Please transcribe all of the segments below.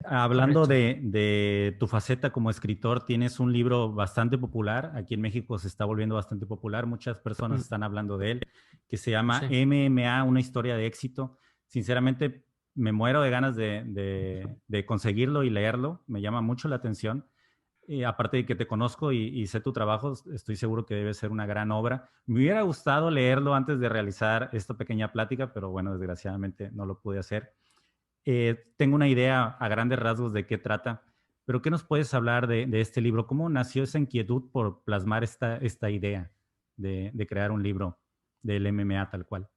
Hablando Correcto. de tu faceta como escritor, tienes un libro bastante popular. Aquí en México se está volviendo bastante popular. Muchas personas Mm, están hablando de él, que se llama sí. MMA, una historia de éxito. Sinceramente, me muero de ganas de conseguirlo y leerlo. Me llama mucho la atención. Aparte de que te conozco y sé tu trabajo, estoy seguro que debe ser una gran obra. Me hubiera gustado leerlo antes de realizar esta pequeña plática, pero bueno, desgraciadamente no lo pude hacer. Tengo una idea a grandes rasgos de qué trata, pero ¿qué nos puedes hablar de este libro? ¿Cómo nació esa inquietud por plasmar esta idea de crear un libro del MMA tal cual?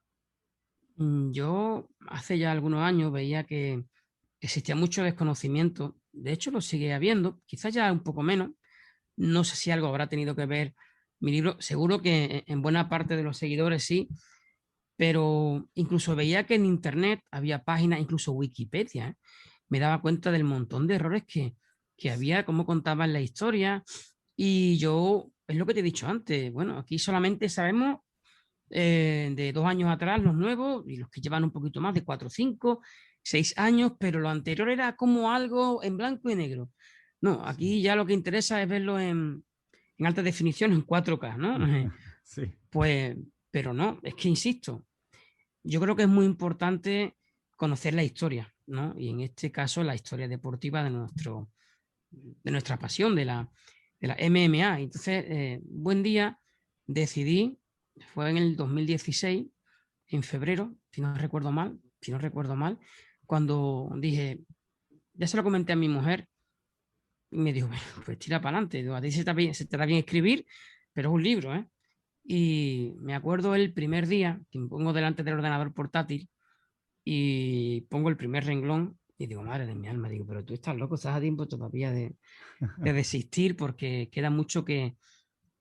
Yo hace ya algunos años veía que existía mucho desconocimiento. De hecho, lo sigue habiendo, quizás ya un poco menos. No sé si algo habrá tenido que ver mi libro. Seguro que en buena parte de los seguidores sí, pero incluso veía que en Internet había páginas, incluso Wikipedia, ¿eh? Me daba cuenta del montón de errores que había, cómo contaban la historia. Y yo, es lo que te he dicho antes, bueno, aquí solamente sabemos de 2 años atrás, los nuevos, y los que llevan un poquito más, de 4, 5, 6 años, pero lo anterior era como algo en blanco y negro. No, Sí. aquí ya lo que interesa es verlo en alta definición, en 4K, ¿no? Sí, Pues, pero no, es que insisto, yo creo que es muy importante conocer la historia, ¿no? Y en este caso, la historia deportiva de nuestra pasión, de la MMA. Entonces, buen día, decidí, fue en el 2016, en febrero, si no recuerdo mal, cuando dije, ya se lo comenté a mi mujer, y me dijo, "Bueno, pues tira para adelante, a ti se te da bien escribir, pero es un libro, ¿eh?". Y me acuerdo el primer día que me pongo delante del ordenador portátil y pongo el primer renglón y digo, madre de mi alma, digo, pero tú estás loco, estás a tiempo todavía de desistir porque queda mucho que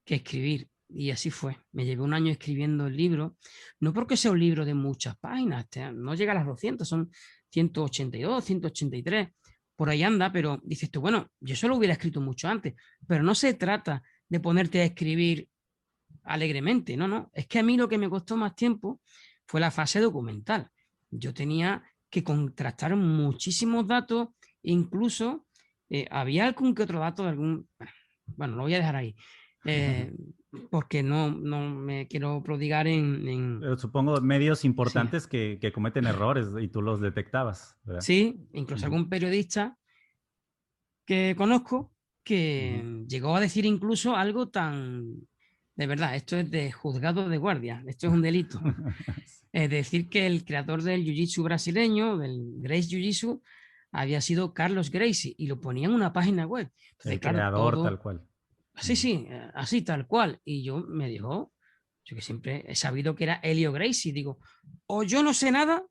escribir. Y así fue. Me llevé un año escribiendo el libro, no porque sea un libro de muchas páginas, no llega a las 200, son 182, 183, por ahí anda, pero dices tú, bueno, yo solo hubiera escrito mucho antes, pero no se trata de ponerte a escribir alegremente, no, no, es que a mí lo que me costó más tiempo fue la fase documental. Yo tenía que contrastar muchísimos datos, incluso había algún que otro dato de algún, bueno, lo voy a dejar ahí, eh, porque no me quiero prodigar pero supongo medios sí, importantes que cometen errores y tú los detectabas, ¿verdad? sí, incluso Ujú, algún periodista que conozco ujú. que llegó a decir incluso algo tan, de verdad, esto es de juzgado de guardia, esto es un delito. Es decir, que el creador del Jiu-Jitsu brasileño, del Grace Jiu-Jitsu, había sido Carlos Gracie y lo ponía en una página web. Entonces, El claro, creador tal todo, cual. sí, Ujú. sí, así tal cual. Y yo me dijo, yo que siempre he sabido que era Helio Gracie, digo, o yo no sé nada,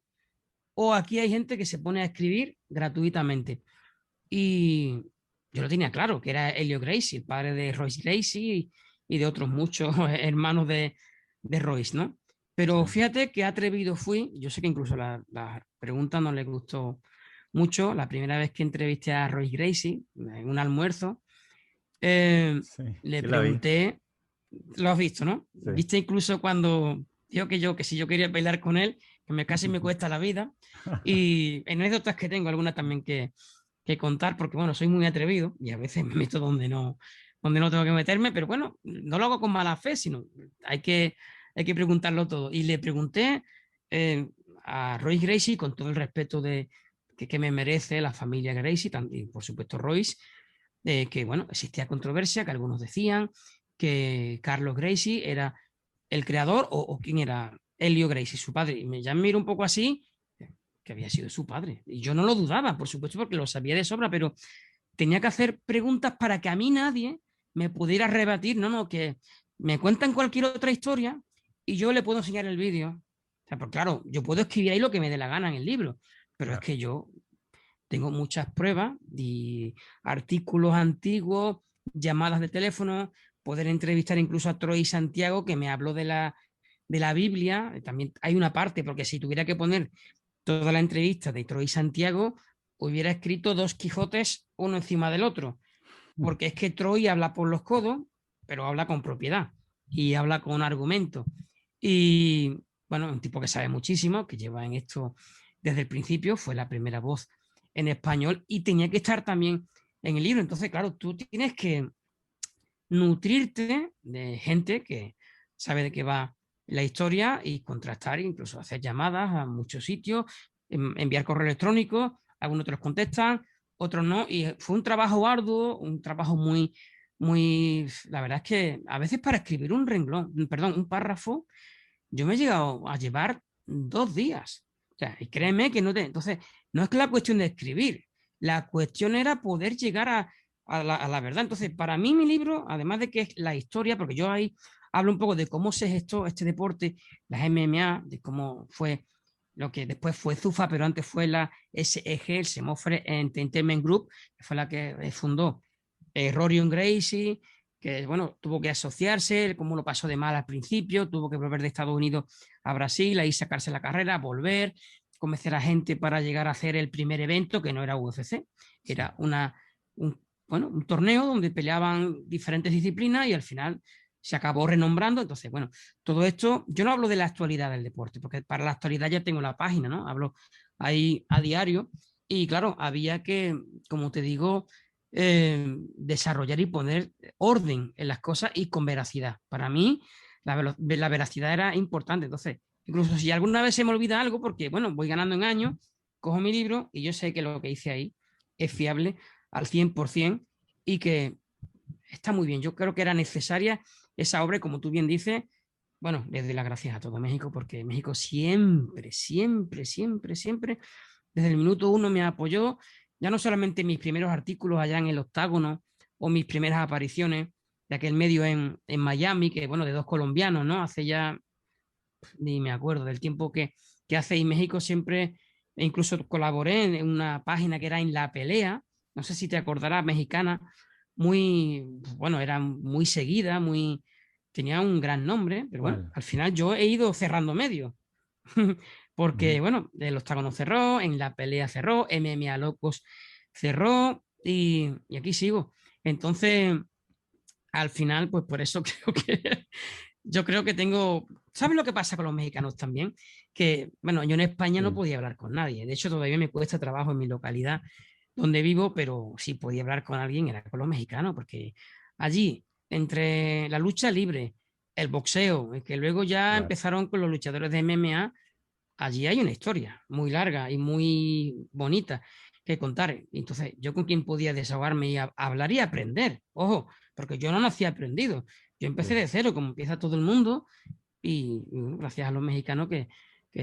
o aquí hay gente que se pone a escribir gratuitamente. Y yo lo tenía claro, que era Helio Gracie, el padre de Royce Gracie y de otros muchos hermanos de Royce, ¿no? Sí. Pero fíjate qué atrevido fui. Yo sé que incluso la pregunta no le gustó mucho. La primera vez que entrevisté a Royce Gracie en un almuerzo, Sí, le sí la vi. pregunté, lo has visto, ¿no? Sí. Viste incluso cuando dijo que si yo quería bailar con él, que me casi me cuesta la vida. Y anécdotas que tengo, algunas también que contar, porque bueno, soy muy atrevido y a veces me meto donde no tengo que meterme, pero bueno, no lo hago con mala fe, sino hay que, hay que preguntarlo todo. Y le pregunté eh, a Royce Gracie, con todo el respeto que me merece la familia Gracie, y por supuesto Royce, que bueno, existía controversia, que algunos decían que Carlos Gracie era el creador o quién era Helio Gracie, su padre. Y me ya miro un poco así, que había sido su padre. Y yo no lo dudaba, por supuesto, porque lo sabía de sobra, pero tenía que hacer preguntas para que a mí nadie me pudiera rebatir. No, no, que me cuentan cualquier otra historia y yo le puedo enseñar el vídeo. O sea, pues claro, yo puedo escribir ahí lo que me dé la gana en el libro, pero es Claro. que yo tengo muchas pruebas de artículos antiguos, llamadas de teléfono, poder entrevistar incluso a Troy Santiago, que me habló de la Biblia. También hay una parte, porque si tuviera que poner toda la entrevista de Troy Santiago, hubiera escrito dos Quijotes uno encima del otro, porque es que Troy habla por los codos, pero habla con propiedad y habla con argumento. Y bueno, un tipo que sabe muchísimo, que lleva en esto desde el principio, fue la primera voz en español y tenía que estar también en el libro. Entonces, claro, tú tienes que nutrirte de gente que sabe de qué va la historia y contrastar, incluso hacer llamadas a muchos sitios, enviar correo electrónico, algunos te los contestan, otros no, y fue un trabajo arduo, un trabajo la verdad es que a veces para escribir un renglón, perdón, un párrafo, yo me he llegado a llevar 2 días. O sea, y créeme que no te... Entonces, no es que la cuestión de escribir, la cuestión era poder llegar a la verdad. Entonces, para mí mi libro, además de que es la historia, porque yo ahí hablo un poco de cómo se gestó este deporte, las MMA, de cómo fue lo que después fue ZUFA, pero antes fue la SEG, el Semofre Entertainment Group, que fue la que fundó Rorion Gracie, que bueno, tuvo que asociarse, cómo lo pasó de mal al principio, tuvo que volver de Estados Unidos a Brasil, ahí sacarse la carrera, volver, convencer a gente para llegar a hacer el primer evento, que no era UFC, era un torneo donde peleaban diferentes disciplinas y al final se acabó renombrando. Entonces, bueno, todo esto, yo no hablo de la actualidad del deporte, porque para la actualidad ya tengo la página, ¿no? Hablo ahí a diario y claro, había que, como te digo, desarrollar y poner orden en las cosas y con veracidad. Para mí, la veracidad era importante. Entonces, incluso si alguna vez se me olvida algo, porque bueno, voy ganando en años, cojo mi libro y yo sé que lo que hice ahí es fiable al 100% y que está muy bien. Yo creo que era necesaria esa obra, como tú bien dices. Bueno, les doy las gracias a todo México, porque México siempre, siempre, siempre, siempre, desde el minuto uno me apoyó, ya no solamente mis primeros artículos allá en el Octágono o mis primeras apariciones de aquel medio en Miami, que bueno, de dos colombianos, ¿no? Hace ya, ni me acuerdo del tiempo que hace, y México siempre, e incluso colaboré en una página que era En la Pelea, no sé si te acordarás, mexicana, muy, bueno, era muy seguida, tenía un gran nombre, pero bueno, ¿Cuál? al final yo he ido cerrando medios. Porque, Ujú. bueno, el Octágono cerró, En la Pelea cerró, MMA Locos cerró y aquí sigo. Entonces, al final, pues por eso creo que yo creo que tengo. ¿Sabes lo que pasa con los mexicanos también? Que, bueno, yo en España no Sí. podía hablar con nadie. De hecho, todavía me cuesta trabajo en mi localidad donde vivo, pero si podía hablar con alguien era con los mexicanos, porque allí, entre la lucha libre, el boxeo, que luego ya Claro. empezaron con los luchadores de MMA, allí hay una historia muy larga y muy bonita que contar. Entonces, yo con quien podía desahogarme y hablar y aprender. Ojo, porque yo no nací aprendido. Yo empecé Sí. de cero, como empieza todo el mundo, y bueno, gracias a los mexicanos que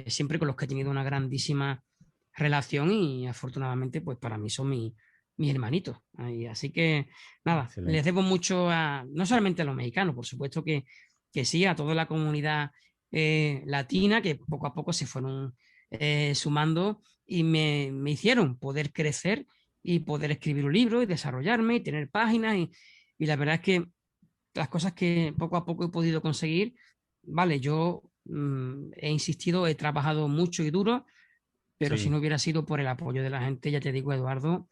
siempre con los que he tenido una grandísima relación y afortunadamente, pues para mí son mis hermanitos. Y así que, nada, les Excelente. debo mucho no solamente a los mexicanos, por supuesto que sí, a toda la comunidad latina que poco a poco se fueron sumando y me hicieron poder crecer y poder escribir un libro y desarrollarme y tener páginas y la verdad es que las cosas que poco a poco he podido conseguir, vale, yo he insistido, he trabajado mucho y duro, pero si Sí. no hubiera sido por el apoyo de la gente, ya te digo, Eduardo,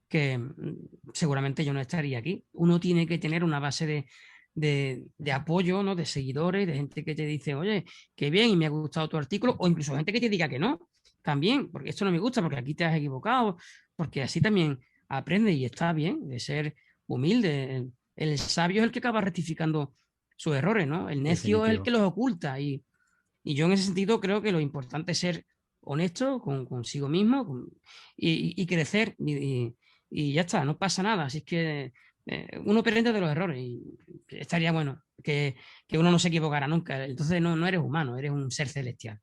que seguramente yo no estaría aquí. Uno tiene que tener una base de apoyo, ¿no? De seguidores, de gente que te dice, oye, qué bien, y me ha gustado tu artículo, o incluso gente que te diga que no, también, porque esto no me gusta, porque aquí te has equivocado, porque así también aprende y está bien de ser humilde. El sabio es el que acaba rectificando sus errores, ¿no? El necio es el que Definitivo. los oculta y yo en ese sentido creo que lo importante es ser honesto consigo mismo y crecer y ya está, no pasa nada. Así es que uno aprende de los errores y estaría bueno que uno no se equivocara nunca. Entonces no eres humano, eres un ser celestial.